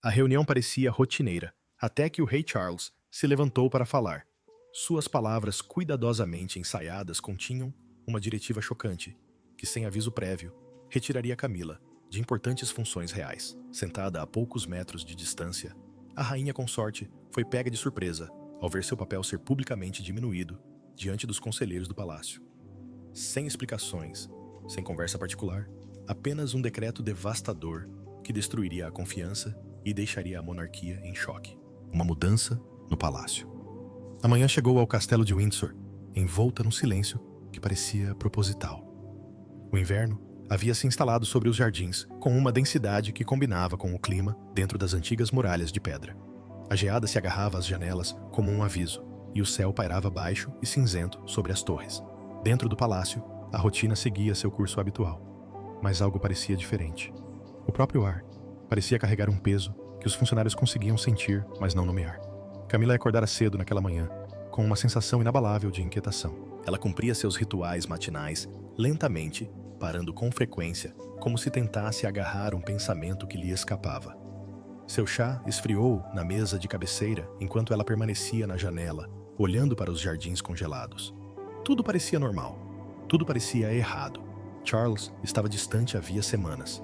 A reunião parecia rotineira, até que o rei Charles se levantou para falar. Suas palavras cuidadosamente ensaiadas continham uma diretiva chocante, que sem aviso prévio, retiraria Camila de importantes funções reais. Sentada a poucos metros de distância, a rainha consorte foi pega de surpresa ao ver seu papel ser publicamente diminuído diante dos conselheiros do palácio. Sem explicações, sem conversa particular, apenas um decreto devastador que destruiria a confiança e deixaria a monarquia em choque. Uma mudança no palácio. A manhã chegou ao castelo de Windsor, envolta num silêncio que parecia proposital. O inverno havia se instalado sobre os jardins com uma densidade que combinava com o clima dentro das antigas muralhas de pedra. A geada se agarrava às janelas como um aviso, e o céu pairava baixo e cinzento sobre as torres. Dentro do palácio, a rotina seguia seu curso habitual. Mas algo parecia diferente. O próprio ar parecia carregar um peso que os funcionários conseguiam sentir, mas não nomear. Camila acordara cedo naquela manhã, com uma sensação inabalável de inquietação. Ela cumpria seus rituais matinais lentamente, parando com frequência, como se tentasse agarrar um pensamento que lhe escapava. Seu chá esfriou na mesa de cabeceira enquanto ela permanecia na janela, olhando para os jardins congelados. Tudo parecia normal. Tudo parecia errado. Charles estava distante havia semanas.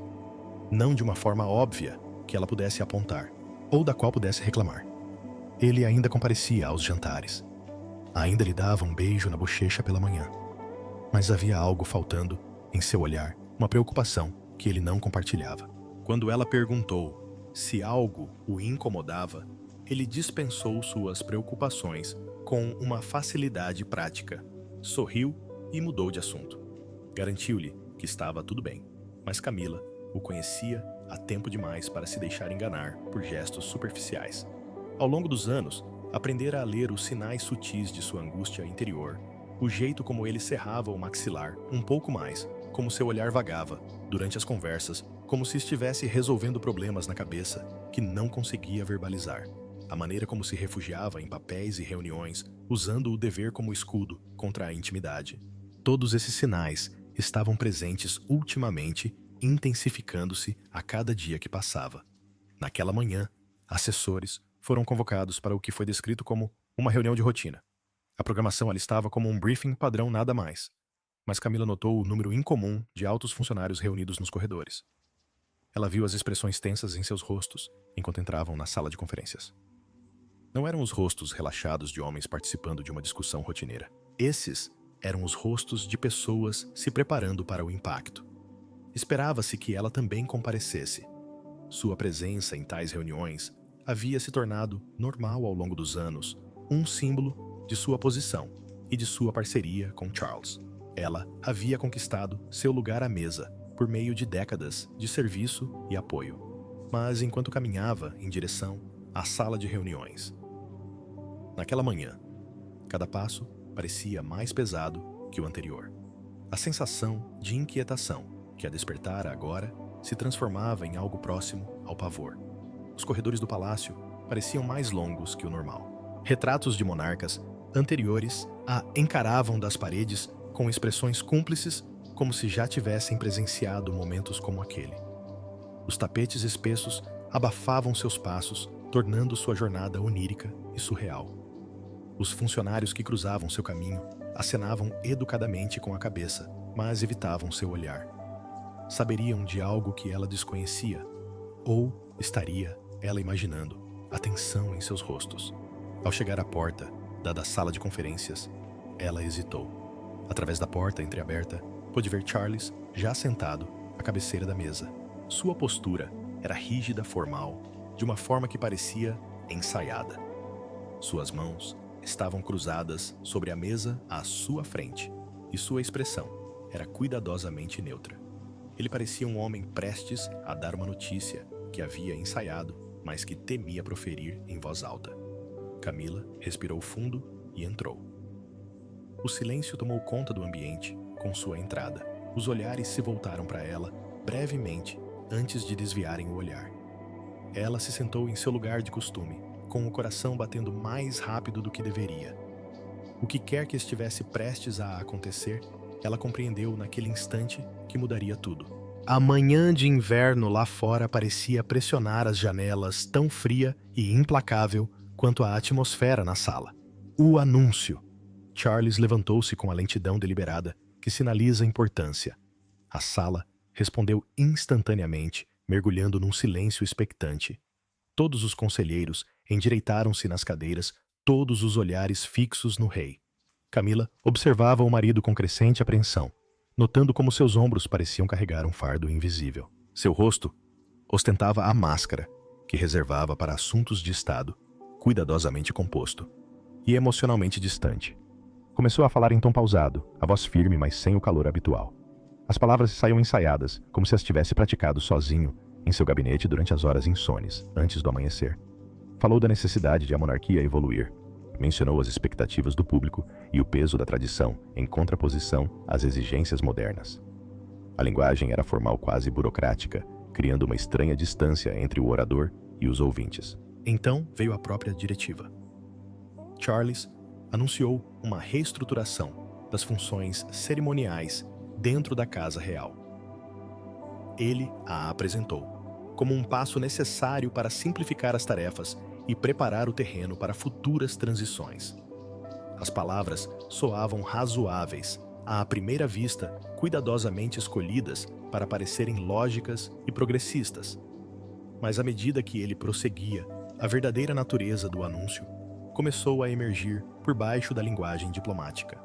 Não de uma forma óbvia que ela pudesse apontar, ou da qual pudesse reclamar. Ele ainda comparecia aos jantares. Ainda lhe dava um beijo na bochecha pela manhã. Mas havia algo faltando em seu olhar, uma preocupação que ele não compartilhava. Quando ela perguntou se algo o incomodava, ele dispensou suas preocupações com uma facilidade prática. Sorriu e mudou de assunto. Garantiu-lhe que estava tudo bem, mas Camila o conhecia há tempo demais para se deixar enganar por gestos superficiais. Ao longo dos anos, aprendera a ler os sinais sutis de sua angústia interior, o jeito como ele cerrava o maxilar um pouco mais, como seu olhar vagava, durante as conversas, como se estivesse resolvendo problemas na cabeça que não conseguia verbalizar. A maneira como se refugiava em papéis e reuniões, usando o dever como escudo contra a intimidade. Todos esses sinais estavam presentes ultimamente, intensificando-se a cada dia que passava. Naquela manhã, assessores foram convocados para o que foi descrito como uma reunião de rotina. A programação ali estava como um briefing padrão, nada mais. Mas Camila notou o número incomum de altos funcionários reunidos nos corredores. Ela viu as expressões tensas em seus rostos enquanto entravam na sala de conferências. Não eram os rostos relaxados de homens participando de uma discussão rotineira. Esses eram os rostos de pessoas se preparando para o impacto. Esperava-se que ela também comparecesse. Sua presença em tais reuniões havia se tornado normal ao longo dos anos, um símbolo de sua posição e de sua parceria com Charles. Ela havia conquistado seu lugar à mesa por meio de décadas de serviço e apoio. Mas enquanto caminhava em direção à sala de reuniões, naquela manhã, cada passo parecia mais pesado que o anterior. A sensação de inquietação que a despertara agora se transformava em algo próximo ao pavor. Os corredores do palácio pareciam mais longos que o normal. Retratos de monarcas anteriores a encaravam das paredes com expressões cúmplices, como se já tivessem presenciado momentos como aquele. Os tapetes espessos abafavam seus passos, tornando sua jornada onírica e surreal. Os funcionários que cruzavam seu caminho acenavam educadamente com a cabeça, mas evitavam seu olhar. Saberiam de algo que ela desconhecia, ou estaria ela imaginando a tensão em seus rostos. Ao chegar à porta da sala de conferências, ela hesitou. Através da porta entreaberta, pôde ver Charles já sentado à cabeceira da mesa. Sua postura era rígida, formal, de uma forma que parecia ensaiada. Suas mãos estavam cruzadas sobre a mesa à sua frente, e sua expressão era cuidadosamente neutra. Ele parecia um homem prestes a dar uma notícia que havia ensaiado, mas que temia proferir em voz alta. Camila respirou fundo e entrou. O silêncio tomou conta do ambiente com sua entrada. Os olhares se voltaram para ela brevemente antes de desviarem o olhar. Ela se sentou em seu lugar de costume, com o coração batendo mais rápido do que deveria. O que quer que estivesse prestes a acontecer, ela compreendeu naquele instante que mudaria tudo. A manhã de inverno lá fora parecia pressionar as janelas tão fria e implacável quanto a atmosfera na sala. O anúncio. Charles levantou-se com a lentidão deliberada que sinaliza importância. A sala respondeu instantaneamente, mergulhando num silêncio expectante. Todos os conselheiros endireitaram-se nas cadeiras, todos os olhares fixos no rei. Camila observava o marido com crescente apreensão, notando como seus ombros pareciam carregar um fardo invisível. Seu rosto ostentava a máscara, que reservava para assuntos de estado, cuidadosamente composto e emocionalmente distante. Começou a falar em tom pausado, a voz firme, mas sem o calor habitual. As palavras saíam ensaiadas, como se as tivesse praticado sozinho em seu gabinete durante as horas insones, antes do amanhecer. Falou da necessidade de a monarquia evoluir. Mencionou as expectativas do público e o peso da tradição em contraposição às exigências modernas. A linguagem era formal, quase burocrática, criando uma estranha distância entre o orador e os ouvintes. Então veio a própria diretiva. Charles anunciou uma reestruturação das funções cerimoniais dentro da Casa Real. Ele a apresentou como um passo necessário para simplificar as tarefas e preparar o terreno para futuras transições. As palavras soavam razoáveis, à primeira vista, cuidadosamente escolhidas para parecerem lógicas e progressistas. Mas à medida que ele prosseguia, a verdadeira natureza do anúncio começou a emergir por baixo da linguagem diplomática.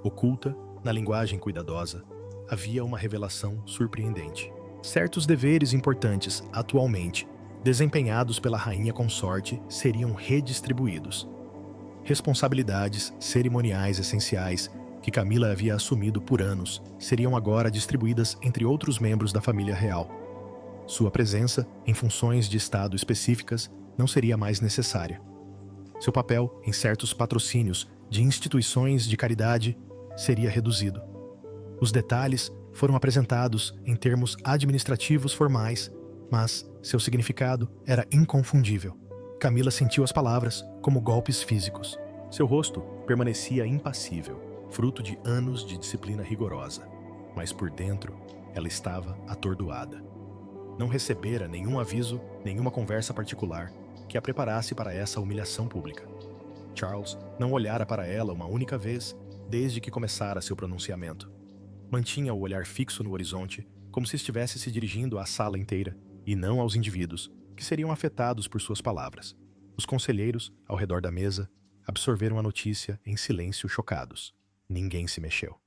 Oculta, na linguagem cuidadosa, havia uma revelação surpreendente. Certos deveres importantes, atualmente, desempenhados pela rainha consorte, seriam redistribuídos. Responsabilidades cerimoniais essenciais que Camila havia assumido por anos seriam agora distribuídas entre outros membros da família real. Sua presença em funções de Estado específicas não seria mais necessária. Seu papel em certos patrocínios de instituições de caridade seria reduzido. Os detalhes foram apresentados em termos administrativos formais, mas seu significado era inconfundível. Camila sentiu as palavras como golpes físicos. Seu rosto permanecia impassível, fruto de anos de disciplina rigorosa, mas por dentro ela estava atordoada. Não recebera nenhum aviso, nenhuma conversa particular que a preparasse para essa humilhação pública. Charles não olhara para ela uma única vez desde que começara seu pronunciamento. Mantinha o olhar fixo no horizonte, como se estivesse se dirigindo à sala inteira, e não aos indivíduos que seriam afetados por suas palavras. Os conselheiros, ao redor da mesa, absorveram a notícia em silêncio, chocados. Ninguém se mexeu.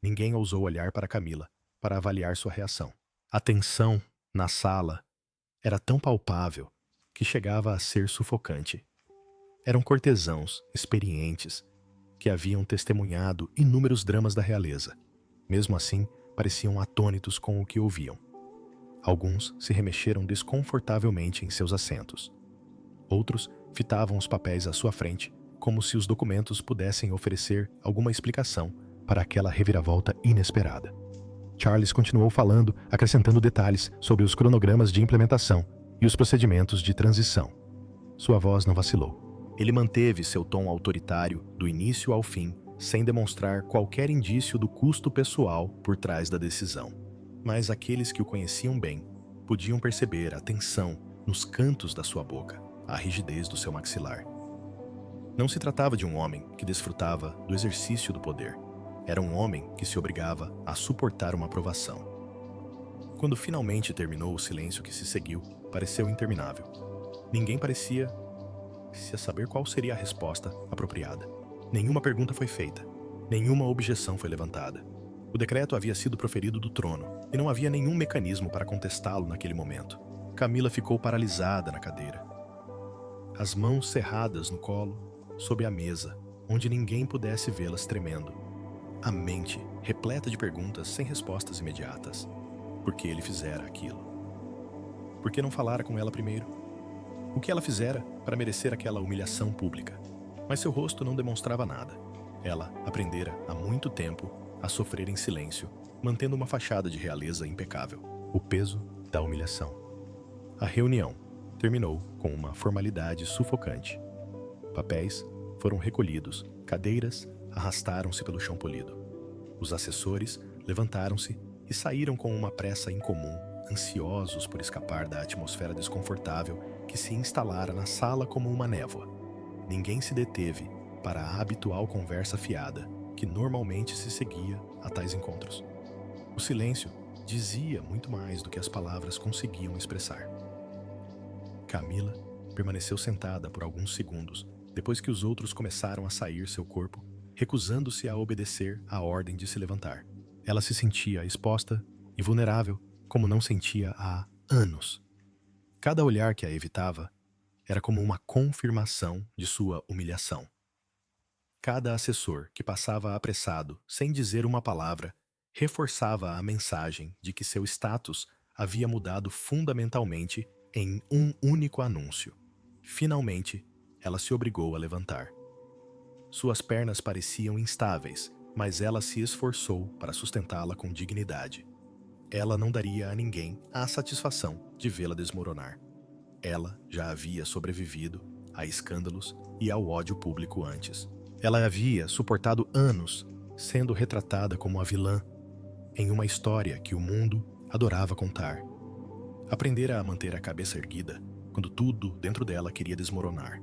Ninguém ousou olhar para Camila para avaliar sua reação. A tensão na sala era tão palpável que chegava a ser sufocante. Eram cortesãos experientes que haviam testemunhado inúmeros dramas da realeza. Mesmo assim, pareciam atônitos com o que ouviam. Alguns se remexeram desconfortavelmente em seus assentos. Outros fitavam os papéis à sua frente, como se os documentos pudessem oferecer alguma explicação para aquela reviravolta inesperada. Charles continuou falando, acrescentando detalhes sobre os cronogramas de implementação e os procedimentos de transição. Sua voz não vacilou. Ele manteve seu tom autoritário do início ao fim, sem demonstrar qualquer indício do custo pessoal por trás da decisão. Mas aqueles que o conheciam bem podiam perceber a tensão nos cantos da sua boca, a rigidez do seu maxilar. Não se tratava de um homem que desfrutava do exercício do poder. Era um homem que se obrigava a suportar uma provação. Quando finalmente terminou, o silêncio que se seguiu pareceu interminável. Ninguém parecia saber qual seria a resposta apropriada. Nenhuma pergunta foi feita. Nenhuma objeção foi levantada. O decreto havia sido proferido do trono, e não havia nenhum mecanismo para contestá-lo naquele momento. Camila ficou paralisada na cadeira. As mãos cerradas no colo, sob a mesa, onde ninguém pudesse vê-las tremendo. A mente repleta de perguntas sem respostas imediatas. Por que ele fizera aquilo? Por que não falara com ela primeiro? O que ela fizera para merecer aquela humilhação pública? Mas seu rosto não demonstrava nada. Ela aprendera há muito tempo a sofrer em silêncio, mantendo uma fachada de realeza impecável. O peso da humilhação. A reunião terminou com uma formalidade sufocante. Papéis foram recolhidos, cadeiras arrastaram-se pelo chão polido. Os assessores levantaram-se e saíram com uma pressa incomum, ansiosos por escapar da atmosfera desconfortável que se instalara na sala como uma névoa. Ninguém se deteve para a habitual conversa fiada que normalmente se seguia a tais encontros. O silêncio dizia muito mais do que as palavras conseguiam expressar. Camila permaneceu sentada por alguns segundos depois que os outros começaram a sair seu corpo, recusando-se a obedecer à ordem de se levantar. Ela se sentia exposta e vulnerável como não sentia há anos. Cada olhar que a evitava era como uma confirmação de sua humilhação. Cada assessor que passava apressado, sem dizer uma palavra, reforçava a mensagem de que seu status havia mudado fundamentalmente em um único anúncio. Finalmente, ela se obrigou a levantar. Suas pernas pareciam instáveis, mas ela se esforçou para sustentá-la com dignidade. Ela não daria a ninguém a satisfação de vê-la desmoronar. Ela já havia sobrevivido a escândalos e ao ódio público antes. Ela havia suportado anos sendo retratada como a vilã em uma história que o mundo adorava contar. Aprendera a manter a cabeça erguida quando tudo dentro dela queria desmoronar.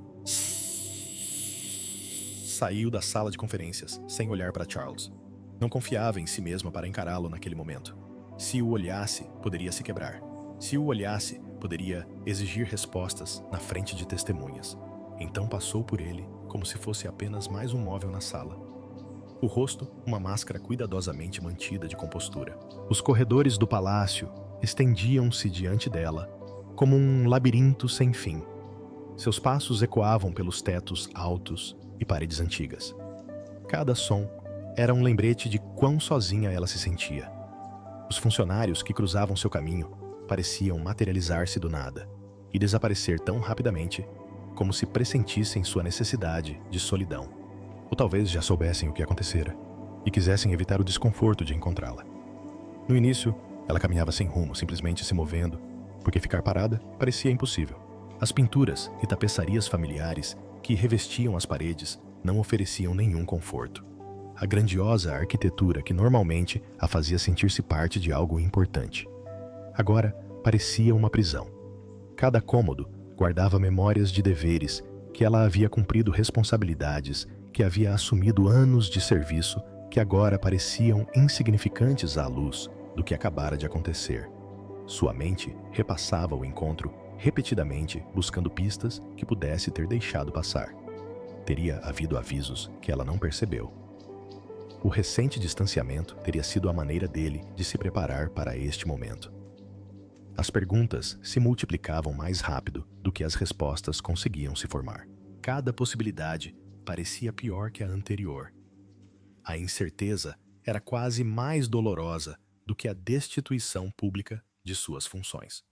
Saiu da sala de conferências sem olhar para Charles. Não confiava em si mesma para encará-lo naquele momento. Se o olhasse, poderia se quebrar. Se o olhasse, poderia exigir respostas na frente de testemunhas. Então passou por ele como se fosse apenas mais um móvel na sala. O rosto, uma máscara cuidadosamente mantida de compostura. Os corredores do palácio estendiam-se diante dela, como um labirinto sem fim. Seus passos ecoavam pelos tetos altos e paredes antigas. Cada som era um lembrete de quão sozinha ela se sentia. Os funcionários que cruzavam seu caminho pareciam materializar-se do nada e desaparecer tão rapidamente como se pressentissem sua necessidade de solidão. Ou talvez já soubessem o que acontecera e quisessem evitar o desconforto de encontrá-la. No início, ela caminhava sem rumo, simplesmente se movendo, porque ficar parada parecia impossível. As pinturas e tapeçarias familiares que revestiam as paredes não ofereciam nenhum conforto. A grandiosa arquitetura que normalmente a fazia sentir-se parte de algo importante. Agora parecia uma prisão. Cada cômodo guardava memórias de deveres que ela havia cumprido, responsabilidades que havia assumido, anos de serviço que agora pareciam insignificantes à luz do que acabara de acontecer. Sua mente repassava o encontro repetidamente, buscando pistas que pudesse ter deixado passar. Teria havido avisos que ela não percebeu. O recente distanciamento teria sido a maneira dele de se preparar para este momento. As perguntas se multiplicavam mais rápido do que as respostas conseguiam se formar. Cada possibilidade parecia pior que a anterior. A incerteza era quase mais dolorosa do que a destituição pública de suas funções.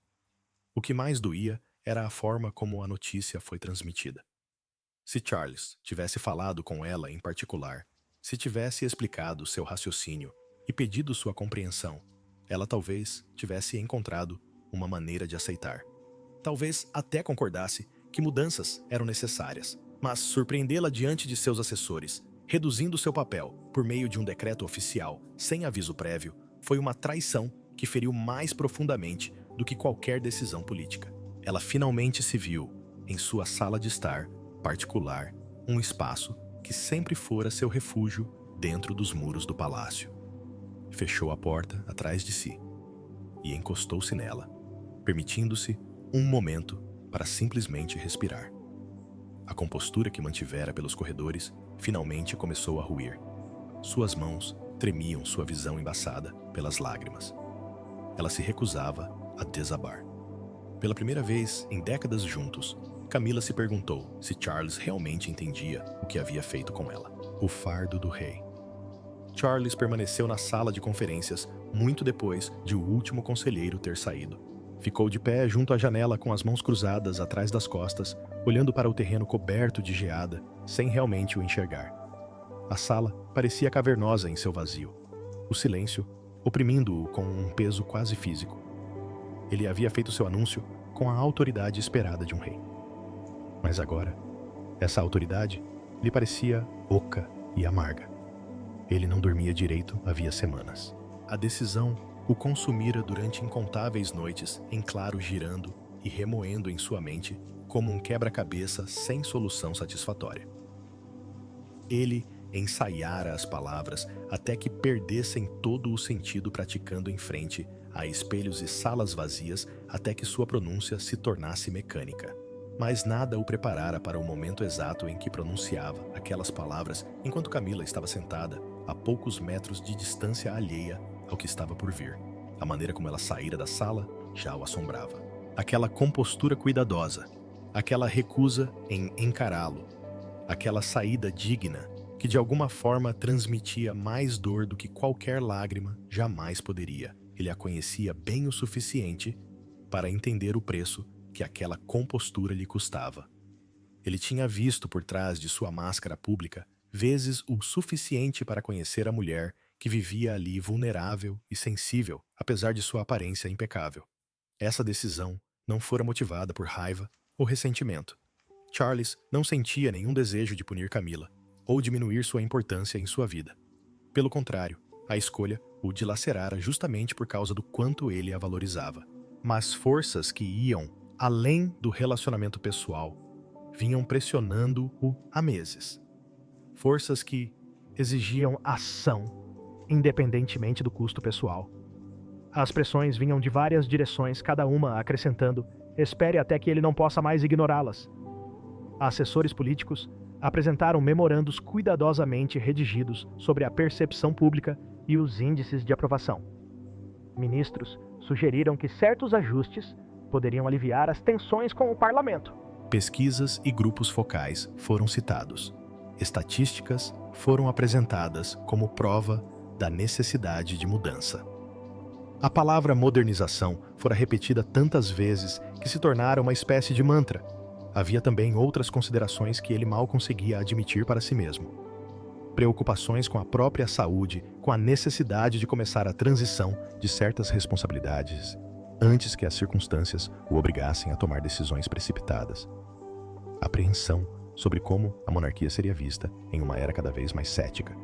O que mais doía era a forma como a notícia foi transmitida. Se Charles tivesse falado com ela em particular, se tivesse explicado seu raciocínio e pedido sua compreensão, ela talvez tivesse encontrado uma maneira de aceitar. Talvez até concordasse que mudanças eram necessárias, mas surpreendê-la diante de seus assessores, reduzindo seu papel por meio de um decreto oficial sem aviso prévio, foi uma traição que feriu mais profundamente do que qualquer decisão política. Ela finalmente se viu, em sua sala de estar particular, um espaço que sempre fora seu refúgio dentro dos muros do palácio. Fechou a porta atrás de si e encostou-se nela, permitindo-se um momento para simplesmente respirar. A compostura que mantivera pelos corredores finalmente começou a ruir. Suas mãos tremiam, sua visão embaçada pelas lágrimas. Ela se recusava a desabar. Pela primeira vez em décadas juntos, Camila se perguntou se Charles realmente entendia o que havia feito com ela. O fardo do rei. Charles permaneceu na sala de conferências muito depois de o último conselheiro ter saído. Ficou de pé junto à janela com as mãos cruzadas atrás das costas, olhando para o terreno coberto de geada, sem realmente o enxergar. A sala parecia cavernosa em seu vazio. O silêncio oprimindo-o com um peso quase físico. Ele havia feito seu anúncio com a autoridade esperada de um rei. Mas agora, essa autoridade lhe parecia oca e amarga. Ele não dormia direito havia semanas. A decisão o consumira durante incontáveis noites em claro girando e remoendo em sua mente como um quebra-cabeça sem solução satisfatória. Ele ensaiara as palavras até que perdessem todo o sentido praticando em frente a espelhos e salas vazias até que sua pronúncia se tornasse mecânica. Mas nada o preparara para o momento exato em que pronunciava aquelas palavras enquanto Camila estava sentada a poucos metros de distância alheia ao que estava por vir. A maneira como ela saíra da sala já o assombrava. Aquela compostura cuidadosa, aquela recusa em encará-lo, aquela saída digna que de alguma forma transmitia mais dor do que qualquer lágrima jamais poderia. Ele a conhecia bem o suficiente para entender o preço que aquela compostura lhe custava. Ele tinha visto por trás de sua máscara pública vezes o suficiente para conhecer a mulher que vivia ali vulnerável e sensível, apesar de sua aparência impecável. Essa decisão não fora motivada por raiva ou ressentimento. Charles não sentia nenhum desejo de punir Camila ou diminuir sua importância em sua vida. Pelo contrário, a escolha o dilacerara justamente por causa do quanto ele a valorizava. Mas forças que iam além do relacionamento pessoal vinham pressionando-o há meses. Forças que exigiam ação, independentemente do custo pessoal. As pressões vinham de várias direções, cada uma acrescentando: espere até que ele não possa mais ignorá-las. Assessores políticos apresentaram memorandos cuidadosamente redigidos sobre a percepção pública e os índices de aprovação. Ministros sugeriram que certos ajustes poderiam aliviar as tensões com o parlamento. Pesquisas e grupos focais foram citados. Estatísticas foram apresentadas como prova da necessidade de mudança. A palavra modernização fora repetida tantas vezes que se tornara uma espécie de mantra. Havia também outras considerações que ele mal conseguia admitir para si mesmo. Preocupações com a própria saúde, com a necessidade de começar a transição de certas responsabilidades antes que as circunstâncias o obrigassem a tomar decisões precipitadas. Apreensão sobre como a monarquia seria vista em uma era cada vez mais cética.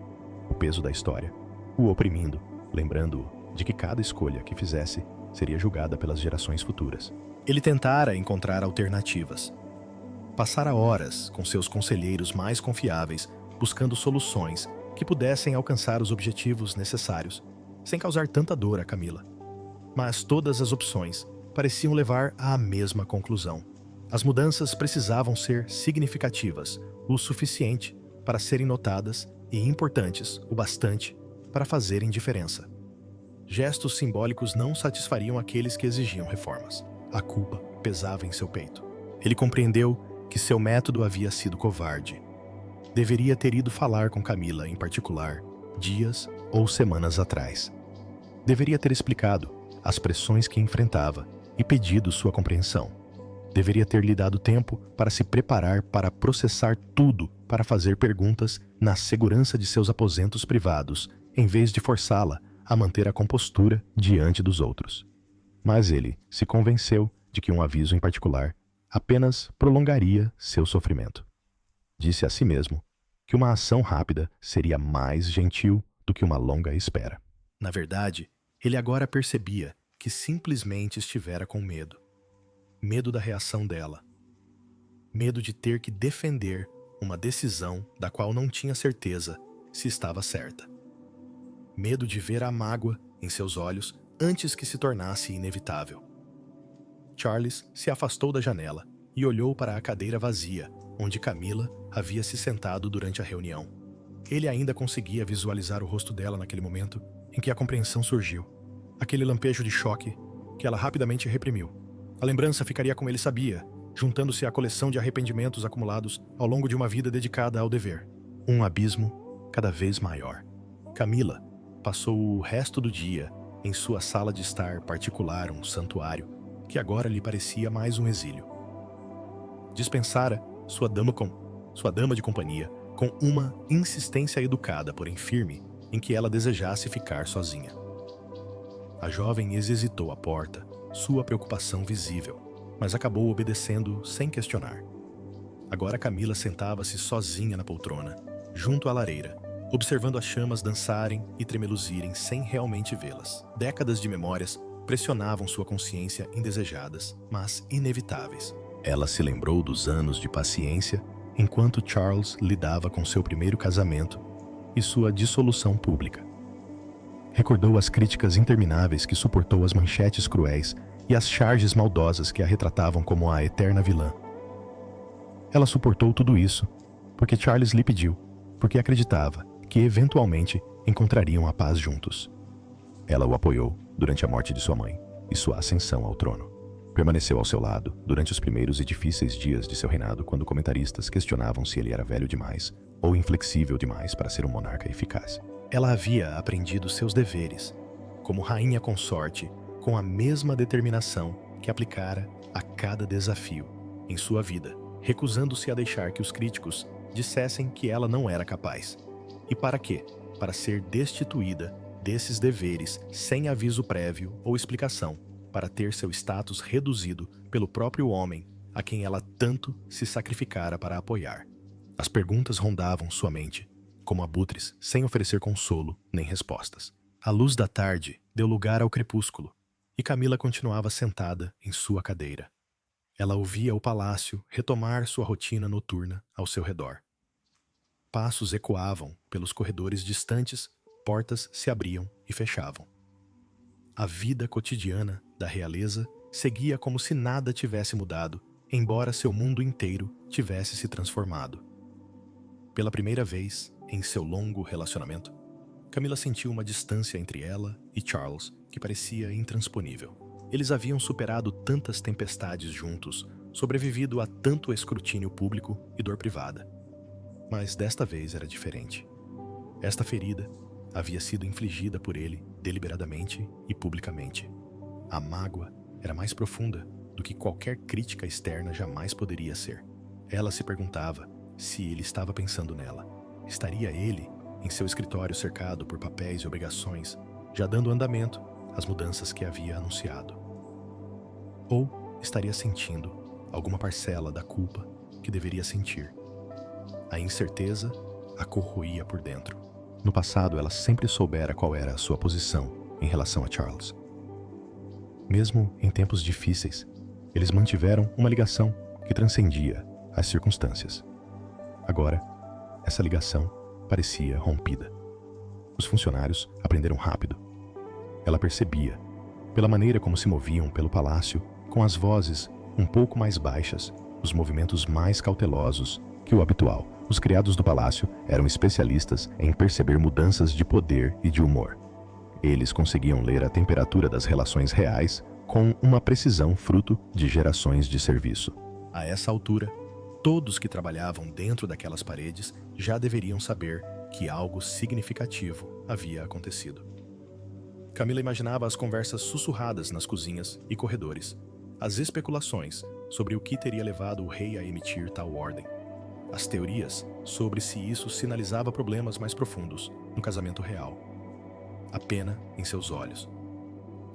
O peso da história o oprimindo, lembrando-o de que cada escolha que fizesse seria julgada pelas gerações futuras. Ele tentara encontrar alternativas. Passara horas com seus conselheiros mais confiáveis, buscando soluções que pudessem alcançar os objetivos necessários, sem causar tanta dor a Camila. Mas todas as opções pareciam levar à mesma conclusão. As mudanças precisavam ser significativas, o suficiente para serem notadas e importantes o bastante para fazerem diferença. Gestos simbólicos não satisfariam aqueles que exigiam reformas. A culpa pesava em seu peito. Ele compreendeu que seu método havia sido covarde. Deveria ter ido falar com Camila, em particular, dias ou semanas atrás. Deveria ter explicado as pressões que enfrentava e pedido sua compreensão. Deveria ter lhe dado tempo para se preparar para processar tudo, para fazer perguntas na segurança de seus aposentos privados, em vez de forçá-la a manter a compostura diante dos outros. Mas ele se convenceu de que um aviso em particular apenas prolongaria seu sofrimento. Disse a si mesmo que uma ação rápida seria mais gentil do que uma longa espera. Na verdade, ele agora percebia que simplesmente estivera com medo. Medo da reação dela. Medo de ter que defender uma decisão da qual não tinha certeza se estava certa. Medo de ver a mágoa em seus olhos antes que se tornasse inevitável. Charles se afastou da janela e olhou para a cadeira vazia, onde Camila havia se sentado durante a reunião. Ele ainda conseguia visualizar o rosto dela naquele momento em que a compreensão surgiu. Aquele lampejo de choque que ela rapidamente reprimiu. A lembrança ficaria como ele sabia, juntando-se à coleção de arrependimentos acumulados ao longo de uma vida dedicada ao dever. Um abismo cada vez maior. Camila passou o resto do dia em sua sala de estar particular, um santuário, que agora lhe parecia mais um exílio. Dispensara sua dama de companhia com uma insistência educada, porém firme, em que ela desejasse ficar sozinha. A jovem hesitou à porta, sua preocupação visível, mas acabou obedecendo sem questionar. Agora Camila sentava-se sozinha na poltrona, junto à lareira, observando as chamas dançarem e tremeluzirem sem realmente vê-las. Décadas de memórias pressionavam sua consciência indesejadas, mas inevitáveis. Ela se lembrou dos anos de paciência enquanto Charles lidava com seu primeiro casamento e sua dissolução pública. Recordou as críticas intermináveis que suportou, as manchetes cruéis e as charges maldosas que a retratavam como a eterna vilã. Ela suportou tudo isso porque Charles lhe pediu, porque acreditava que eventualmente encontrariam a paz juntos. Ela o apoiou durante a morte de sua mãe e sua ascensão ao trono. Permaneceu ao seu lado durante os primeiros e difíceis dias de seu reinado, quando comentaristas questionavam se ele era velho demais ou inflexível demais para ser um monarca eficaz. Ela havia aprendido seus deveres como rainha consorte com a mesma determinação que aplicara a cada desafio em sua vida, recusando-se a deixar que os críticos dissessem que ela não era capaz. E para quê? Para ser destituída desses deveres sem aviso prévio ou explicação, para ter seu status reduzido pelo próprio homem a quem ela tanto se sacrificara para apoiar. As perguntas rondavam sua mente, como abutres, sem oferecer consolo nem respostas. A luz da tarde deu lugar ao crepúsculo, e Camila continuava sentada em sua cadeira. Ela ouvia o palácio retomar sua rotina noturna ao seu redor. Passos ecoavam pelos corredores distantes, portas se abriam e fechavam. A vida cotidiana da realeza seguia como se nada tivesse mudado, embora seu mundo inteiro tivesse se transformado. Pela primeira vez em seu longo relacionamento, Camila sentiu uma distância entre ela e Charles que parecia intransponível. Eles haviam superado tantas tempestades juntos, sobrevivido a tanto escrutínio público e dor privada. Mas desta vez era diferente. Esta ferida havia sido infligida por ele deliberadamente e publicamente. A mágoa era mais profunda do que qualquer crítica externa jamais poderia ser. Ela se perguntava se ele estava pensando nela. Estaria ele em seu escritório cercado por papéis e obrigações, já dando andamento às mudanças que havia anunciado? Ou estaria sentindo alguma parcela da culpa que deveria sentir? A incerteza a corroía por dentro. No passado, ela sempre soubera qual era a sua posição em relação a Charles. Mesmo em tempos difíceis, eles mantiveram uma ligação que transcendia as circunstâncias. Agora, essa ligação parecia rompida. Os funcionários aprenderam rápido. Ela percebia, pela maneira como se moviam pelo palácio, com as vozes um pouco mais baixas, os movimentos mais cautelosos que o habitual. Os criados do palácio eram especialistas em perceber mudanças de poder e de humor. Eles conseguiam ler a temperatura das relações reais com uma precisão fruto de gerações de serviço. A essa altura, todos que trabalhavam dentro daquelas paredes já deveriam saber que algo significativo havia acontecido. Camila imaginava as conversas sussurradas nas cozinhas e corredores, as especulações sobre o que teria levado o rei a emitir tal ordem, as teorias sobre se isso sinalizava problemas mais profundos no casamento real. A pena em seus olhos.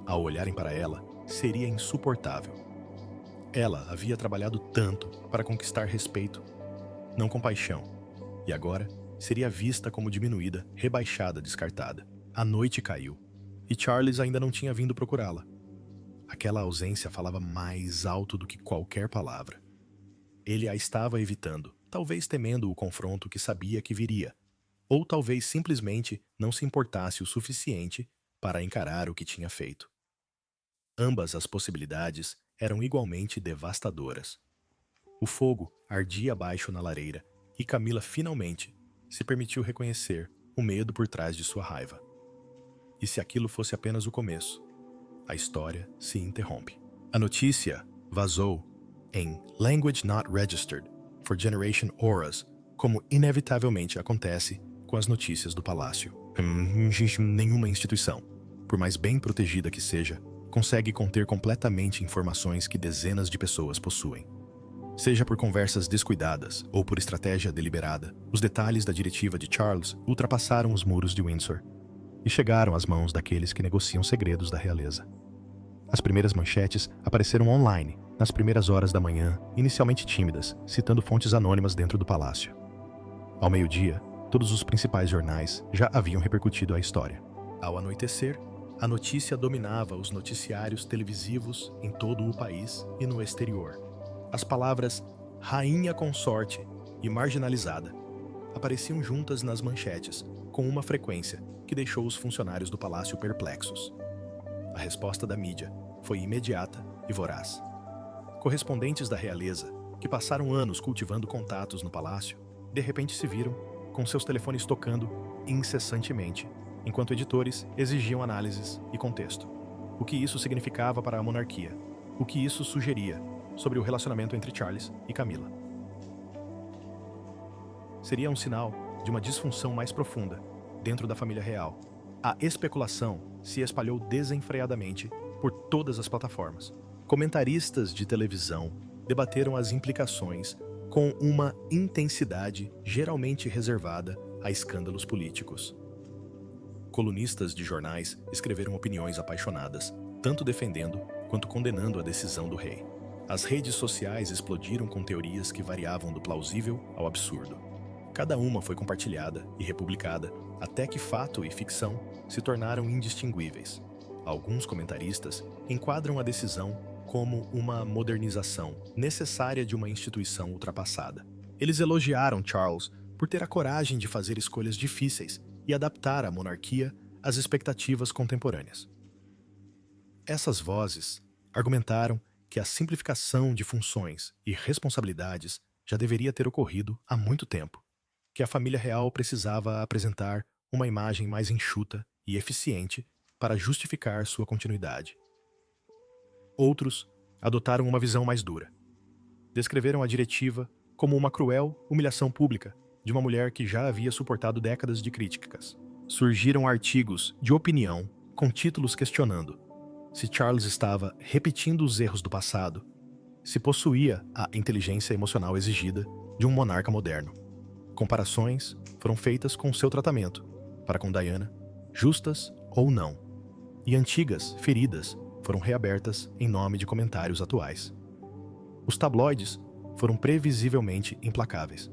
Ao olharem para ela, seria insuportável. Ela havia trabalhado tanto para conquistar respeito, não compaixão, e agora seria vista como diminuída, rebaixada, descartada. A noite caiu, e Charles ainda não tinha vindo procurá-la. Aquela ausência falava mais alto do que qualquer palavra. Ele a estava evitando, talvez temendo o confronto que sabia que viria, ou talvez simplesmente não se importasse o suficiente para encarar o que tinha feito. Ambas as possibilidades eram igualmente devastadoras. O fogo ardia abaixo na lareira e Camila finalmente se permitiu reconhecer o medo por trás de sua raiva. E se aquilo fosse apenas o começo, a história se interrompe. A notícia vazou em Language Not Registered for Generation Auras, como inevitavelmente acontece com as notícias do palácio. Nenhuma instituição, por mais bem protegida que seja, consegue conter completamente informações que dezenas de pessoas possuem. Seja por conversas descuidadas ou por estratégia deliberada, os detalhes da diretiva de Charles ultrapassaram os muros de Windsor e chegaram às mãos daqueles que negociam segredos da realeza. As primeiras manchetes apareceram online, nas primeiras horas da manhã, inicialmente tímidas, citando fontes anônimas dentro do palácio. Ao meio-dia, Todos os principais jornais já haviam repercutido a história. Ao anoitecer, a notícia dominava os noticiários televisivos em todo o país e no exterior. As palavras rainha consorte e marginalizada apareciam juntas nas manchetes, com uma frequência que deixou os funcionários do palácio perplexos. A resposta da mídia foi imediata e voraz. Correspondentes da realeza, que passaram anos cultivando contatos no palácio, de repente se viram com seus telefones tocando incessantemente, enquanto editores exigiam análises e contexto. O que isso significava para a monarquia? O que isso sugeria sobre o relacionamento entre Charles e Camila? Seria um sinal de uma disfunção mais profunda dentro da família real. A especulação se espalhou desenfreadamente por todas as plataformas. Comentaristas de televisão debateram as implicações com uma intensidade geralmente reservada a escândalos políticos. Colunistas de jornais escreveram opiniões apaixonadas, tanto defendendo quanto condenando a decisão do rei. As redes sociais explodiram com teorias que variavam do plausível ao absurdo. Cada uma foi compartilhada e republicada, até que fato e ficção se tornaram indistinguíveis. Alguns comentaristas enquadram a decisão como uma modernização necessária de uma instituição ultrapassada. Eles elogiaram Charles por ter a coragem de fazer escolhas difíceis e adaptar a monarquia às expectativas contemporâneas. Essas vozes argumentaram que a simplificação de funções e responsabilidades já deveria ter ocorrido há muito tempo, que a família real precisava apresentar uma imagem mais enxuta e eficiente para justificar sua continuidade. Outros adotaram uma visão mais dura. Descreveram a diretiva como uma cruel humilhação pública de uma mulher que já havia suportado décadas de críticas. Surgiram artigos de opinião com títulos questionando se Charles estava repetindo os erros do passado, se possuía a inteligência emocional exigida de um monarca moderno. Comparações foram feitas com seu tratamento para com Diana, justas ou não, e antigas feridas foram reabertas em nome de comentários atuais. Os tabloides foram previsivelmente implacáveis.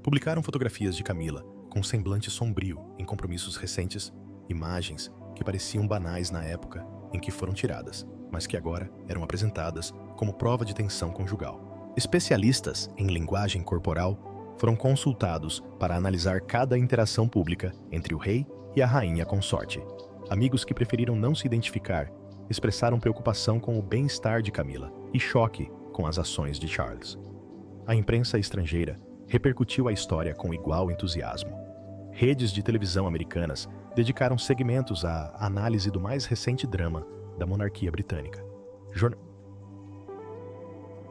Publicaram fotografias de Camila com semblante sombrio em compromissos recentes, imagens que pareciam banais na época em que foram tiradas, mas que agora eram apresentadas como prova de tensão conjugal. Especialistas em linguagem corporal foram consultados para analisar cada interação pública entre o rei e a rainha consorte. Amigos que preferiram não se identificar expressaram preocupação com o bem-estar de Camila e choque com as ações de Charles. A imprensa estrangeira repercutiu a história com igual entusiasmo. Redes de televisão americanas dedicaram segmentos à análise do mais recente drama da monarquia britânica.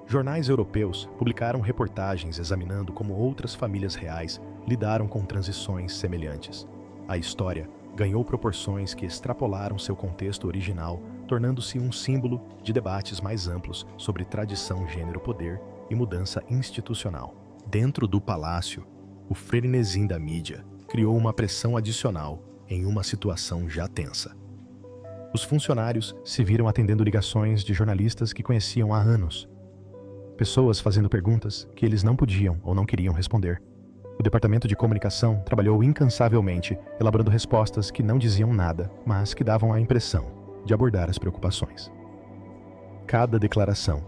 Jornais europeus publicaram reportagens examinando como outras famílias reais lidaram com transições semelhantes. A história ganhou proporções que extrapolaram seu contexto original, tornando-se um símbolo de debates mais amplos sobre tradição, gênero, poder e mudança institucional. Dentro do palácio, o frenesim da mídia criou uma pressão adicional em uma situação já tensa. Os funcionários se viram atendendo ligações de jornalistas que conheciam há anos. Pessoas fazendo perguntas que eles não podiam ou não queriam responder. O departamento de comunicação trabalhou incansavelmente, elaborando respostas que não diziam nada, mas que davam a impressão de abordar as preocupações. Cada declaração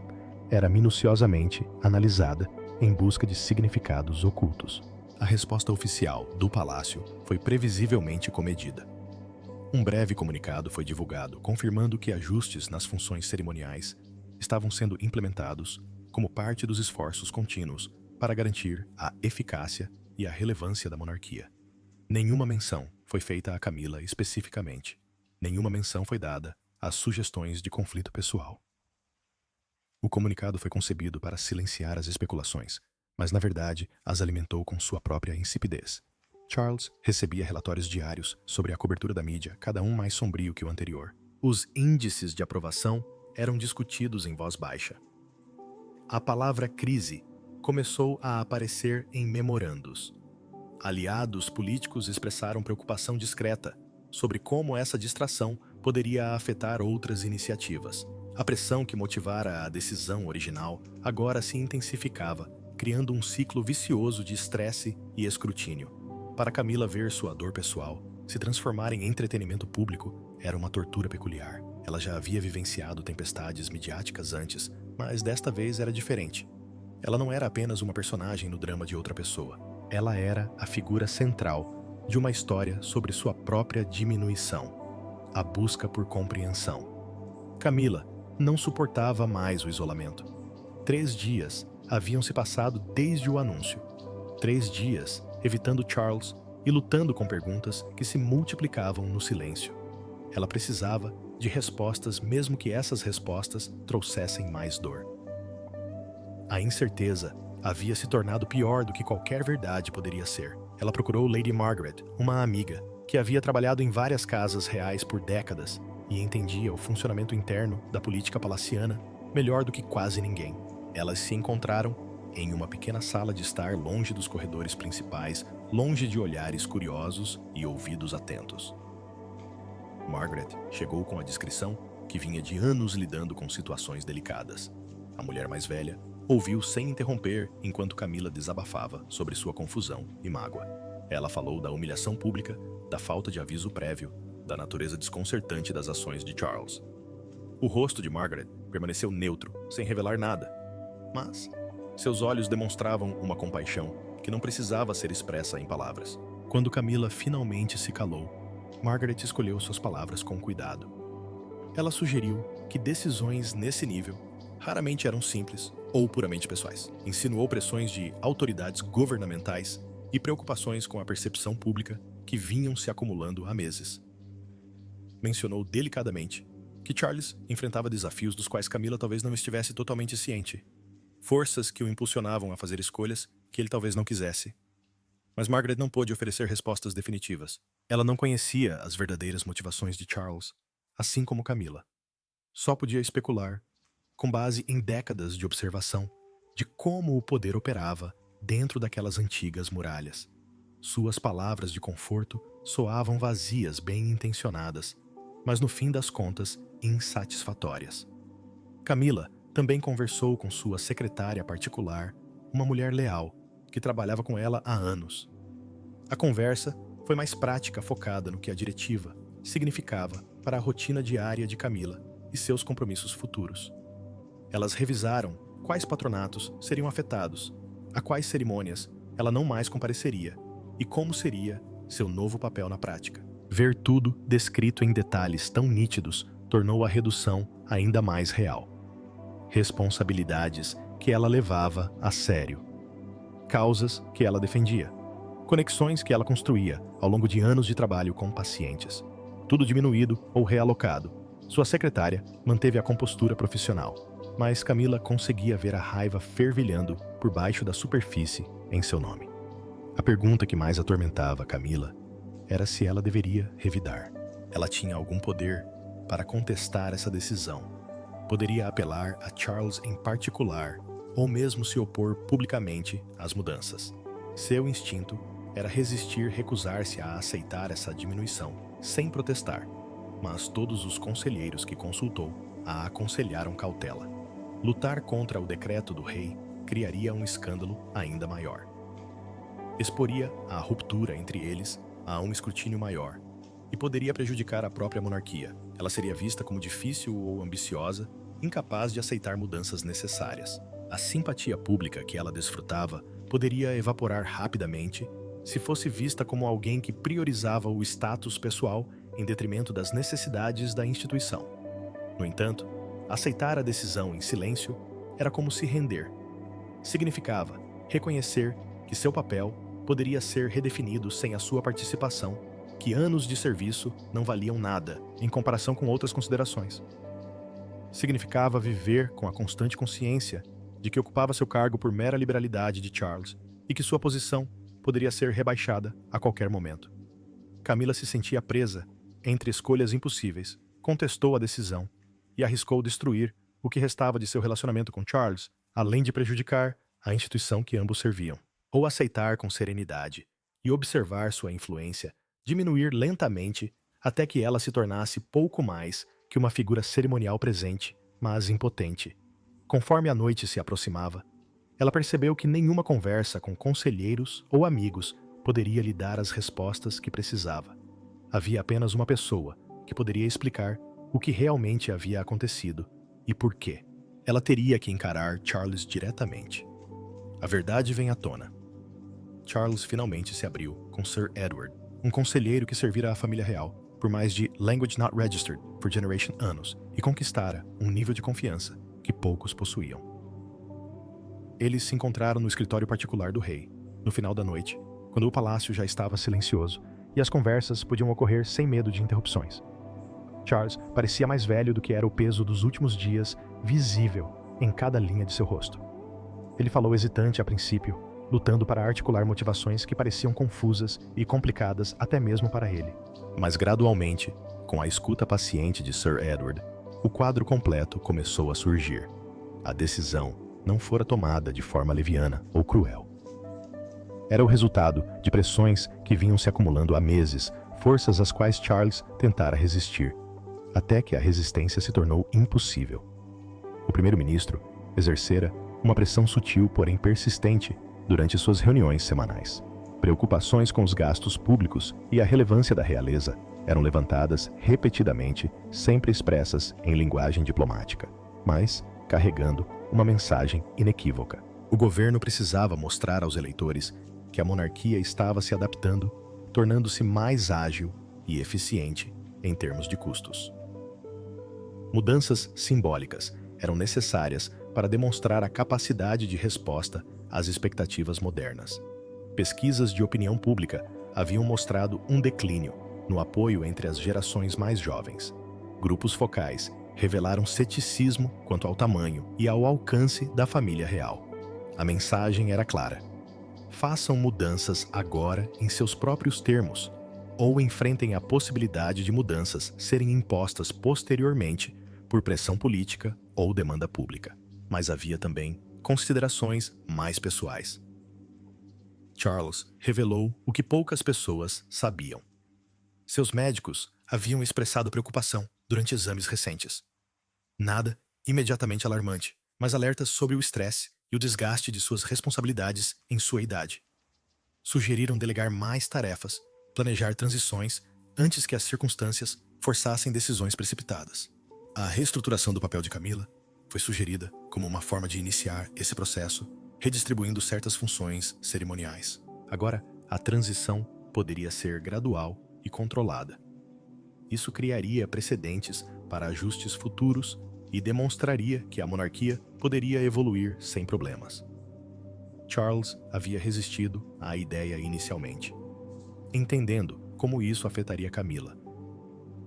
era minuciosamente analisada em busca de significados ocultos. A resposta oficial do palácio foi previsivelmente comedida. Um breve comunicado foi divulgado confirmando que ajustes nas funções cerimoniais estavam sendo implementados como parte dos esforços contínuos para garantir a eficácia e a relevância da monarquia. Nenhuma menção foi feita a Camila especificamente. Nenhuma menção foi dada às sugestões de conflito pessoal. O comunicado foi concebido para silenciar as especulações, mas na verdade as alimentou com sua própria insipidez. Charles recebia relatórios diários sobre a cobertura da mídia, cada um mais sombrio que o anterior. Os índices de aprovação eram discutidos em voz baixa. A palavra crise começou a aparecer em memorandos. Aliados políticos expressaram preocupação discreta sobre como essa distração poderia afetar outras iniciativas. A pressão que motivara a decisão original agora se intensificava, criando um ciclo vicioso de estresse e escrutínio. Para Camila, ver sua dor pessoal se transformar em entretenimento público era uma tortura peculiar. Ela já havia vivenciado tempestades midiáticas antes, mas desta vez era diferente. Ela não era apenas uma personagem no drama de outra pessoa. Ela era a figura central de uma história sobre sua própria diminuição, a busca por compreensão. Camila não suportava mais o isolamento. 3 dias haviam se passado desde o anúncio. 3 dias evitando Charles e lutando com perguntas que se multiplicavam no silêncio. Ela precisava de respostas, mesmo que essas respostas trouxessem mais dor. A incerteza havia se tornado pior do que qualquer verdade poderia ser. Ela procurou Lady Margaret, uma amiga, que havia trabalhado em várias casas reais por décadas e entendia o funcionamento interno da política palaciana melhor do que quase ninguém. Elas se encontraram em uma pequena sala de estar longe dos corredores principais, longe de olhares curiosos e ouvidos atentos. Margaret chegou com a discrição que vinha de anos lidando com situações delicadas. A mulher mais velha ouviu sem interromper enquanto Camila desabafava sobre sua confusão e mágoa. Ela falou da humilhação pública, da falta de aviso prévio, da natureza desconcertante das ações de Charles. O rosto de Margaret permaneceu neutro, sem revelar nada, mas seus olhos demonstravam uma compaixão que não precisava ser expressa em palavras. Quando Camila finalmente se calou, Margaret escolheu suas palavras com cuidado. Ela sugeriu que decisões nesse nível raramente eram simples ou puramente pessoais. Insinuou pressões de autoridades governamentais e preocupações com a percepção pública que vinham se acumulando há meses. Mencionou delicadamente que Charles enfrentava desafios dos quais Camila talvez não estivesse totalmente ciente. Forças que o impulsionavam a fazer escolhas que ele talvez não quisesse. Mas Margaret não pôde oferecer respostas definitivas. Ela não conhecia as verdadeiras motivações de Charles, assim como Camila. Só podia especular, com base em décadas de observação, de como o poder operava dentro daquelas antigas muralhas. Suas palavras de conforto soavam vazias, bem intencionadas, mas no fim das contas, insatisfatórias. Camila também conversou com sua secretária particular, uma mulher leal, que trabalhava com ela há anos. A conversa foi mais prática, focada no que a diretiva significava para a rotina diária de Camila e seus compromissos futuros. Elas revisaram quais patronatos seriam afetados, a quais cerimônias ela não mais compareceria e como seria seu novo papel na prática. Ver tudo descrito em detalhes tão nítidos tornou a redução ainda mais real. Responsabilidades que ela levava a sério. Causas que ela defendia. Conexões que ela construía ao longo de anos de trabalho com pacientes. Tudo diminuído ou realocado. Sua secretária manteve a compostura profissional, mas Camila conseguia ver a raiva fervilhando por baixo da superfície em seu nome. A pergunta que mais atormentava Camila era se ela deveria revidar. Ela tinha algum poder para contestar essa decisão. Poderia apelar a Charles em particular, ou mesmo se opor publicamente às mudanças. Seu instinto era resistir, recusar-se a aceitar essa diminuição, sem protestar, mas todos os conselheiros que consultou a aconselharam cautela. Lutar contra o decreto do rei criaria um escândalo ainda maior. Exporia a ruptura entre eles a um escrutínio maior e poderia prejudicar a própria monarquia. Ela seria vista como difícil ou ambiciosa, incapaz de aceitar mudanças necessárias. A simpatia pública que ela desfrutava poderia evaporar rapidamente se fosse vista como alguém que priorizava o status pessoal em detrimento das necessidades da instituição. No entanto, aceitar a decisão em silêncio era como se render. Significava reconhecer que seu papel poderia ser redefinido sem a sua participação, que anos de serviço não valiam nada em comparação com outras considerações. Significava viver com a constante consciência de que ocupava seu cargo por mera liberalidade de Charles e que sua posição poderia ser rebaixada a qualquer momento. Camila se sentia presa entre escolhas impossíveis, contestou a decisão e arriscou destruir o que restava de seu relacionamento com Charles, além de prejudicar a instituição que ambos serviam. Ou aceitar com serenidade e observar sua influência diminuir lentamente até que ela se tornasse pouco mais que uma figura cerimonial presente, mas impotente. Conforme a noite se aproximava, ela percebeu que nenhuma conversa com conselheiros ou amigos poderia lhe dar as respostas que precisava. Havia apenas uma pessoa que poderia explicar o que realmente havia acontecido e por quê. Ela teria que encarar Charles diretamente. A verdade vem à tona. Charles finalmente se abriu com Sir Edward, um conselheiro que servira à família real por mais de Language Not Registered for Generation anos e conquistara um nível de confiança que poucos possuíam. Eles se encontraram no escritório particular do rei, no final da noite, quando o palácio já estava silencioso e as conversas podiam ocorrer sem medo de interrupções. Charles parecia mais velho do que era o peso dos últimos dias visível em cada linha de seu rosto. Ele falou hesitante a princípio, lutando para articular motivações que pareciam confusas e complicadas até mesmo para ele. Mas gradualmente, com a escuta paciente de Sir Edward, o quadro completo começou a surgir. A decisão não fora tomada de forma leviana ou cruel. Era o resultado de pressões que vinham se acumulando há meses, forças às quais Charles tentara resistir, até que a resistência se tornou impossível. O primeiro-ministro exercera uma pressão sutil, porém persistente, durante suas reuniões semanais. Preocupações com os gastos públicos e a relevância da realeza eram levantadas repetidamente, sempre expressas em linguagem diplomática, mas carregando uma mensagem inequívoca. O governo precisava mostrar aos eleitores que a monarquia estava se adaptando, tornando-se mais ágil e eficiente em termos de custos. Mudanças simbólicas eram necessárias para demonstrar a capacidade de resposta às expectativas modernas. Pesquisas de opinião pública haviam mostrado um declínio no apoio entre as gerações mais jovens. Grupos focais revelaram ceticismo quanto ao tamanho e ao alcance da família real. A mensagem era clara: façam mudanças agora em seus próprios termos, ou enfrentem a possibilidade de mudanças serem impostas posteriormente por pressão política ou demanda pública. Mas havia também considerações mais pessoais. Charles revelou o que poucas pessoas sabiam. Seus médicos haviam expressado preocupação durante exames recentes. Nada imediatamente alarmante, mas alertas sobre o estresse e o desgaste de suas responsabilidades em sua idade. Sugeriram delegar mais tarefas, planejar transições antes que as circunstâncias forçassem decisões precipitadas. A reestruturação do papel de Camila foi sugerida como uma forma de iniciar esse processo, redistribuindo certas funções cerimoniais. Agora, a transição poderia ser gradual e controlada. Isso criaria precedentes para ajustes futuros e demonstraria que a monarquia poderia evoluir sem problemas. Charles havia resistido à ideia inicialmente, entendendo como isso afetaria Camila.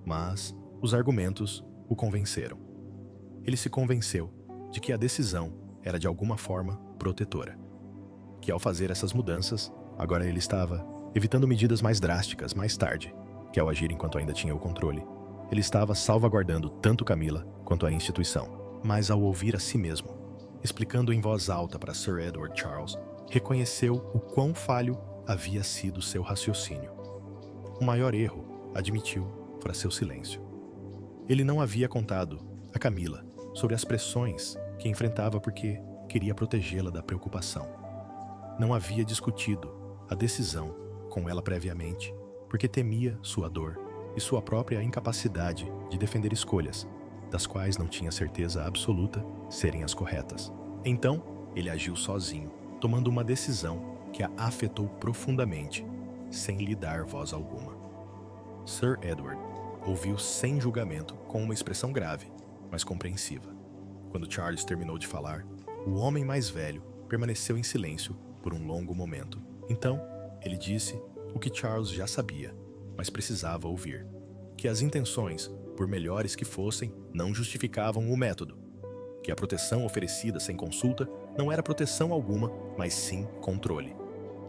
Mas os argumentos o convenceram. Ele se convenceu de que a decisão era de alguma forma protetora. Que ao fazer essas mudanças, agora ele estava evitando medidas mais drásticas mais tarde, que ao agir enquanto ainda tinha o controle, ele estava salvaguardando tanto Camila quanto a instituição. Mas ao ouvir a si mesmo, explicando em voz alta para Sir Edward, Charles reconheceu o quão falho havia sido seu raciocínio. O maior erro, admitiu, fora seu silêncio. Ele não havia contado a Camila sobre as pressões que enfrentava porque queria protegê-la da preocupação. Não havia discutido a decisão com ela previamente, porque temia sua dor e sua própria incapacidade de defender escolhas, das quais não tinha certeza absoluta serem as corretas. Então, ele agiu sozinho, tomando uma decisão que a afetou profundamente, sem lhe dar voz alguma. Sir Edward ouviu sem julgamento, com uma expressão grave, mas compreensiva. Quando Charles terminou de falar, o homem mais velho permaneceu em silêncio por um longo momento. Então, ele disse o que Charles já sabia, mas precisava ouvir: que as intenções, por melhores que fossem, não justificavam o método. Que a proteção oferecida sem consulta não era proteção alguma, mas sim controle.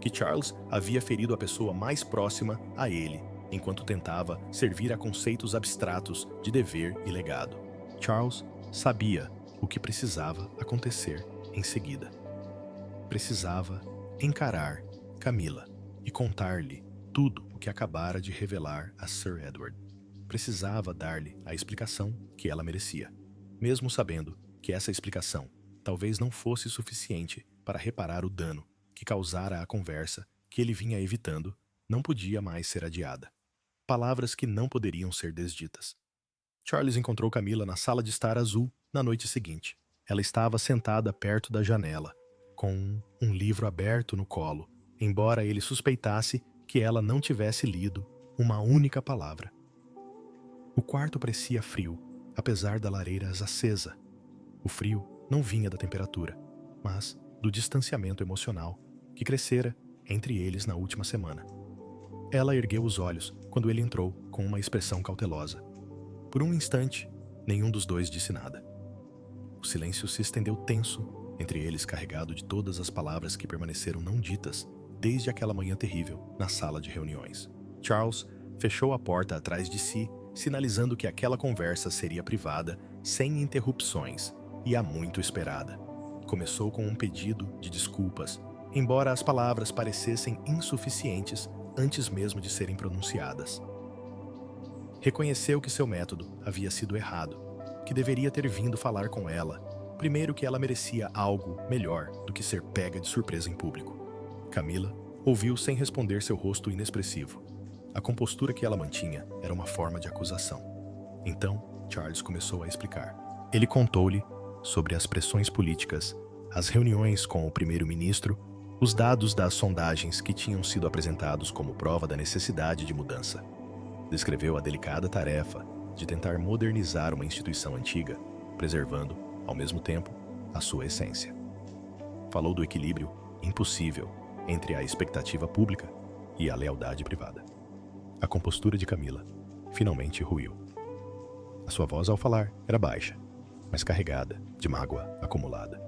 Que Charles havia ferido a pessoa mais próxima a ele, enquanto tentava servir a conceitos abstratos de dever e legado. Charles sabia o que precisava acontecer em seguida. Precisava encarar Camila e contar-lhe tudo o que acabara de revelar a Sir Edward. Precisava dar-lhe a explicação que ela merecia, mesmo sabendo que essa explicação talvez não fosse suficiente para reparar o dano que causara a conversa que ele vinha evitando não podia mais ser adiada. Palavras que não poderiam ser desditas. Charles encontrou Camila na sala de estar azul na noite seguinte. Ela estava sentada perto da janela, com um livro aberto no colo, embora ele suspeitasse que ela não tivesse lido uma única palavra. O quarto parecia frio, apesar da lareira acesa. O frio não vinha da temperatura, mas do distanciamento emocional que crescera entre eles na última semana. Ela ergueu os olhos quando ele entrou com uma expressão cautelosa. Por um instante, nenhum dos dois disse nada. O silêncio se estendeu tenso entre eles, carregado de todas as palavras que permaneceram não ditas desde aquela manhã terrível na sala de reuniões. Charles fechou a porta atrás de si, sinalizando que aquela conversa seria privada, sem interrupções e há muito esperada. Começou com um pedido de desculpas, embora as palavras parecessem insuficientes antes mesmo de serem pronunciadas. Reconheceu que seu método havia sido errado, que deveria ter vindo falar com ela, primeiro que ela merecia algo melhor do que ser pega de surpresa em público. Camila ouviu sem responder, seu rosto inexpressivo. A compostura que ela mantinha era uma forma de acusação. Então, Charles começou a explicar. Ele contou-lhe sobre as pressões políticas, as reuniões com o primeiro-ministro, os dados das sondagens que tinham sido apresentados como prova da necessidade de mudança. Descreveu a delicada tarefa de tentar modernizar uma instituição antiga, preservando, ao mesmo tempo, a sua essência. Falou do equilíbrio impossível entre a expectativa pública e a lealdade privada. A compostura de Camila finalmente ruiu. A sua voz ao falar era baixa, mas carregada de mágoa acumulada.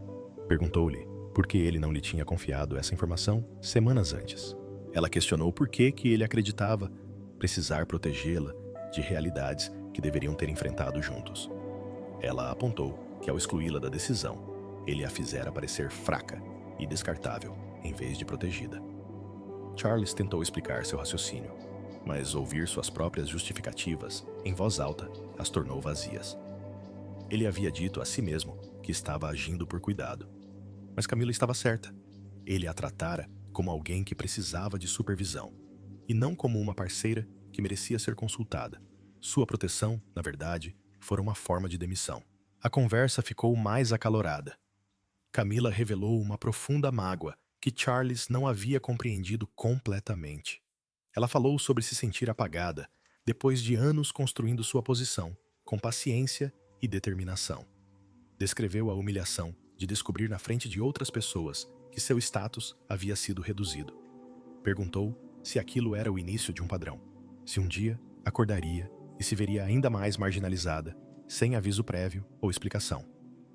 Perguntou-lhe por que ele não lhe tinha confiado essa informação semanas antes. Ela questionou por que ele acreditava precisar protegê-la de realidades que deveriam ter enfrentado juntos. Ela apontou que, ao excluí-la da decisão, ele a fizera parecer fraca e descartável, em vez de protegida. Charles tentou explicar seu raciocínio, mas ouvir suas próprias justificativas, em voz alta, as tornou vazias. Ele havia dito a si mesmo que estava agindo por cuidado. Mas Camila estava certa. Ele a tratara como alguém que precisava de supervisão, e não como uma parceira que merecia ser consultada. Sua proteção, na verdade, fora uma forma de demissão. A conversa ficou mais acalorada. Camila revelou uma profunda mágoa que Charles não havia compreendido completamente. Ela falou sobre se sentir apagada depois de anos construindo sua posição, com paciência e determinação. Descreveu a humilhação de descobrir na frente de outras pessoas que seu status havia sido reduzido. Perguntou se aquilo era o início de um padrão, se um dia acordaria e se veria ainda mais marginalizada, sem aviso prévio ou explicação.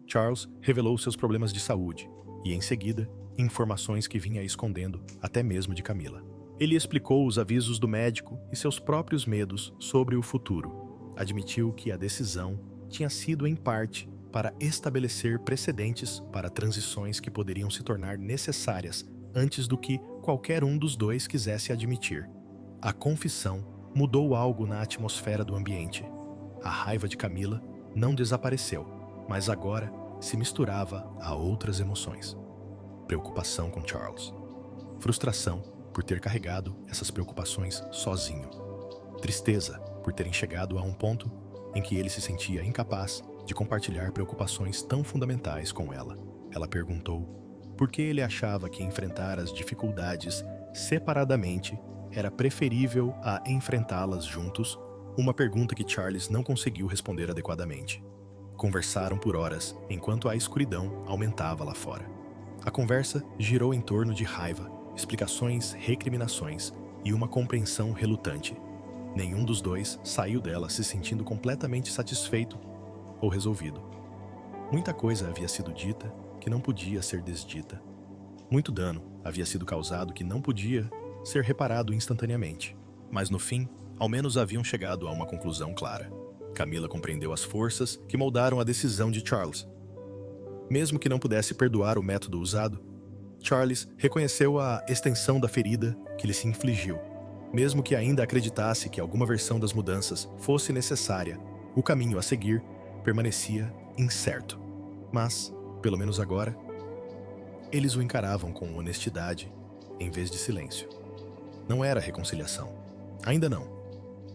Charles revelou seus problemas de saúde e, em seguida, informações que vinha escondendo até mesmo de Camila. Ele explicou os avisos do médico e seus próprios medos sobre o futuro. Admitiu que a decisão tinha sido, em parte, para estabelecer precedentes para transições que poderiam se tornar necessárias antes do que qualquer um dos dois quisesse admitir. A confissão mudou algo na atmosfera do ambiente. A raiva de Camila não desapareceu, mas agora se misturava a outras emoções. Preocupação com Charles. Frustração por ter carregado essas preocupações sozinho. Tristeza por terem chegado a um ponto em que ele se sentia incapaz de compartilhar preocupações tão fundamentais com ela. Ela perguntou por que ele achava que enfrentar as dificuldades separadamente era preferível a enfrentá-las juntos, uma pergunta que Charles não conseguiu responder adequadamente. Conversaram por horas, enquanto a escuridão aumentava lá fora. A conversa girou em torno de raiva, explicações, recriminações e uma compreensão relutante. Nenhum dos dois saiu dela se sentindo completamente satisfeito ou resolvido. Muita coisa havia sido dita que não podia ser desdita. Muito dano havia sido causado que não podia ser reparado instantaneamente. Mas no fim, ao menos haviam chegado a uma conclusão clara. Camila compreendeu as forças que moldaram a decisão de Charles. Mesmo que não pudesse perdoar o método usado, Charles reconheceu a extensão da ferida que lhe se infligiu. Mesmo que ainda acreditasse que alguma versão das mudanças fosse necessária, o caminho a seguir permanecia incerto. Mas, pelo menos agora, eles o encaravam com honestidade em vez de silêncio. Não era reconciliação. Ainda não.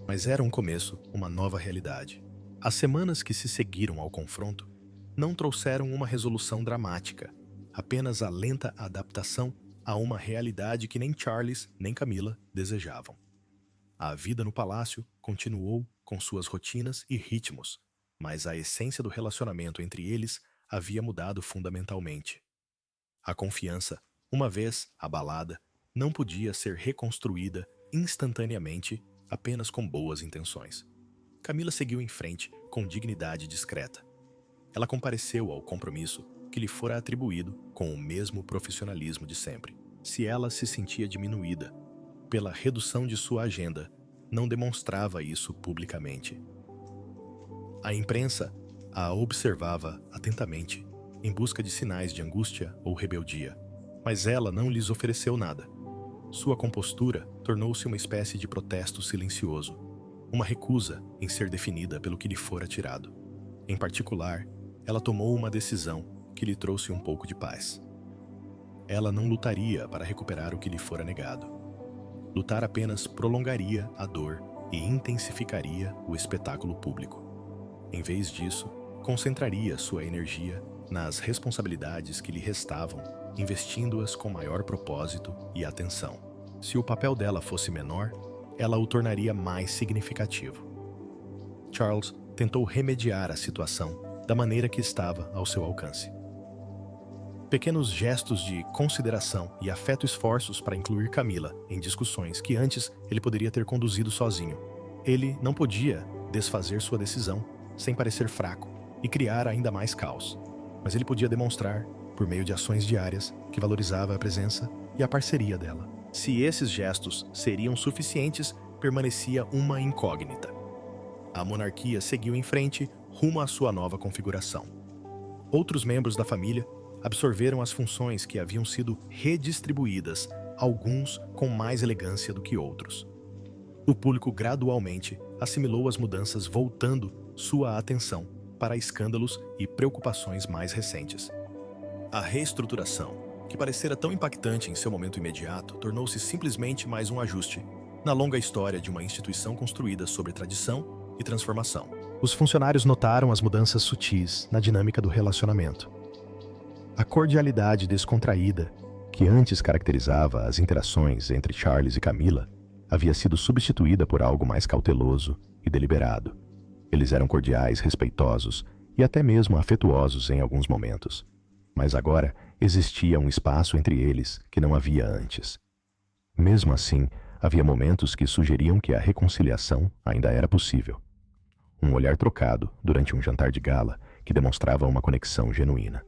Mas era um começo, uma nova realidade. As semanas que se seguiram ao confronto não trouxeram uma resolução dramática, apenas a lenta adaptação a uma realidade que nem Charles nem Camila desejavam. A vida no palácio continuou com suas rotinas e ritmos, mas a essência do relacionamento entre eles havia mudado fundamentalmente. A confiança, uma vez abalada, não podia ser reconstruída instantaneamente apenas com boas intenções. Camila seguiu em frente com dignidade discreta. Ela compareceu ao compromisso que lhe fora atribuído com o mesmo profissionalismo de sempre. Se ela se sentia diminuída pela redução de sua agenda, não demonstrava isso publicamente. A imprensa a observava atentamente, em busca de sinais de angústia ou rebeldia, mas ela não lhes ofereceu nada. Sua compostura tornou-se uma espécie de protesto silencioso, uma recusa em ser definida pelo que lhe fora tirado. Em particular, ela tomou uma decisão que lhe trouxe um pouco de paz. Ela não lutaria para recuperar o que lhe fora negado. Lutar apenas prolongaria a dor e intensificaria o espetáculo público. Em vez disso, concentraria sua energia nas responsabilidades que lhe restavam, investindo-as com maior propósito e atenção. Se o papel dela fosse menor, ela o tornaria mais significativo. Charles tentou remediar a situação da maneira que estava ao seu alcance. Pequenos gestos de consideração e afeto esforços para incluir Camila em discussões que antes ele poderia ter conduzido sozinho. Ele não podia desfazer sua decisão sem parecer fraco e criar ainda mais caos, mas ele podia demonstrar, por meio de ações diárias, que valorizava a presença e a parceria dela. Se esses gestos seriam suficientes, permanecia uma incógnita. A monarquia seguiu em frente rumo à sua nova configuração. Outros membros da família absorveram as funções que haviam sido redistribuídas, alguns com mais elegância do que outros. O público gradualmente assimilou as mudanças, voltando sua atenção para escândalos e preocupações mais recentes. A reestruturação, que parecera tão impactante em seu momento imediato, tornou-se simplesmente mais um ajuste na longa história de uma instituição construída sobre tradição e transformação. Os funcionários notaram as mudanças sutis na dinâmica do relacionamento. A cordialidade descontraída, que antes caracterizava as interações entre Charles e Camila, havia sido substituída por algo mais cauteloso e deliberado. Eles eram cordiais, respeitosos e até mesmo afetuosos em alguns momentos. Mas agora existia um espaço entre eles que não havia antes. Mesmo assim, havia momentos que sugeriam que a reconciliação ainda era possível. Um olhar trocado durante um jantar de gala que demonstrava uma conexão genuína.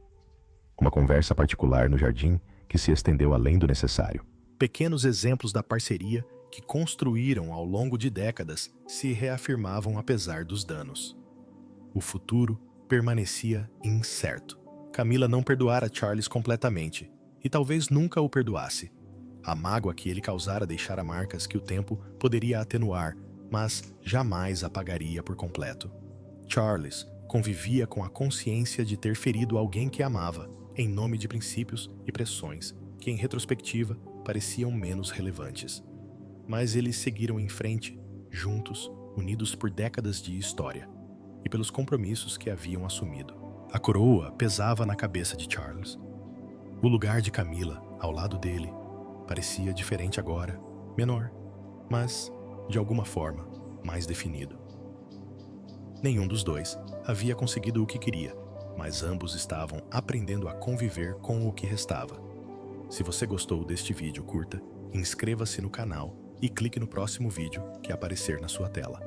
Uma conversa particular no jardim que se estendeu além do necessário. Pequenos exemplos da parceria que construíram ao longo de décadas se reafirmavam apesar dos danos. O futuro permanecia incerto. Camila não perdoara Charles completamente, e talvez nunca o perdoasse. A mágoa que ele causara deixara marcas que o tempo poderia atenuar, mas jamais apagaria por completo. Charles convivia com a consciência de ter ferido alguém que amava, em nome de princípios e pressões que, em retrospectiva, pareciam menos relevantes. Mas eles seguiram em frente, juntos, unidos por décadas de história e pelos compromissos que haviam assumido. A coroa pesava na cabeça de Charles. O lugar de Camila, ao lado dele, parecia diferente agora, menor, mas, de alguma forma, mais definido. Nenhum dos dois havia conseguido o que queria, mas ambos estavam aprendendo a conviver com o que restava. Se você gostou deste vídeo, curta, inscreva-se no canal e clique no próximo vídeo que aparecer na sua tela.